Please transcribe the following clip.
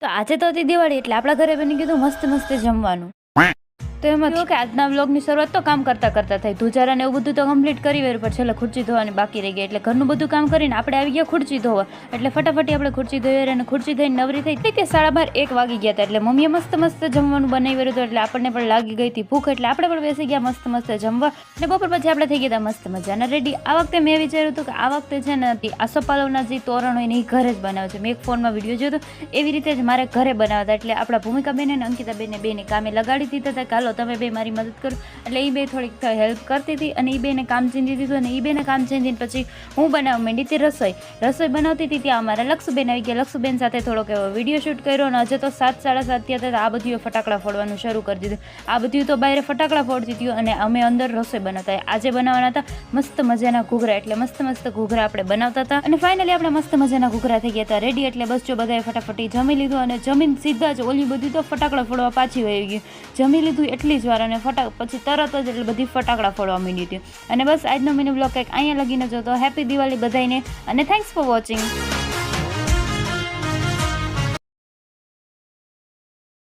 તો આજે તો હતી દિવાળી એટલે આપણા ઘરે બની ગયું મસ્ત મસ્ત જમવાનું. તો એમાં થયું કે આજના વ્લોગની શરૂઆત તો કામ કરતા થઈ. ધુજારા ને એવું બધું તો કમ્પ્લીટ કરી વેર પર છેલ્લે ખુરચી ધોવાની બાકી રહી ગઈ એટલે ઘરનું બધું કામ કરીને આપણે આવી ગયા ખુરચી ધોવા. એટલે ફટાફટી આપણે ખુરચી ધોઈ અને ખુરચી ધોઈને નવરી થઈ એટલે કે 12:30 વાગી ગયા હતા. એટલે મમ્મીએ મસ્ત મસ્ત જમવાનું બનાવી વેર્યું હતું એટલે આપણને પણ લાગી ગઈ હતી ભૂખ એટલે આપણે પણ બેસી ગયા મસ્ત મસ્ત જમવા. અને બપોર પછી આપણે થઈ ગયા હતા મસ્ત મજાના રેડી. આ વખતે મેં વિચાર્યું હતું કે આ વખતે છે ને આસોપાલવના જે તોરણ હોય ને એ ઘરે જ બનાવે છે. મેં એક ફોનમાં વિડીયો જોયો હતો એવી રીતે જ મારે ઘરે બનાવતા. એટલે આપણા ભૂમિકાબેન અને અંકિતાબેન બેને કામે લગાડી દીધા હતા. ચાલો તમે બે મારી મદદ કરો. એટલે એ બે થોડીક હેલ્પ કરતી હતી અને એ બેને કામ ચીંધી દીધું અને એ બેને કામ ચીંધીને પછી હું બનાવવા માંડી હતી રસોઈ બનાવતી હતી. ત્યાં અમારા લક્ષુબેન આવી ગયા. લક્ષુબેન સાથે થોડોક એવો વિડીયો શૂટ કર્યો અને હજુ તો 7, 7:30 થયા હતા. આ બધું ફટાકડા ફોડવાનું શરૂ કરી દીધું. આ બધું તો બહાર ફટાકડા ફોડતી હતી અને અમે અંદર રસોઈ બનાવતા. આજે બનાવવાના હતા મસ્ત મજાના ઘૂઘરા. એટલે મસ્ત મસ્ત ઘૂઘરા આપણે બનાવતા હતા અને ફાઇનલી આપણે મસ્ત મજાના ઘૂઘરા થઈ ગયા હતા રેડી. એટલે બસ જો બધાએ ફટાફટી જમી લીધું અને જમીન સીધા જ ઓલી બધી તો ફટાકડા ફોડવા પાછી વહી ગયું. જમી લીધું એટલી જ વાર અને પછી તરત જ એટલે બધી ફટાકડા ફોડવા માંડી હતી. અને બસ આજનો મિની બ્લોગ કંઈક અહીંયા લગીને જો તો હેપી દિવાળી બધાને અને થેન્ક્સ ફોર વોચિંગ.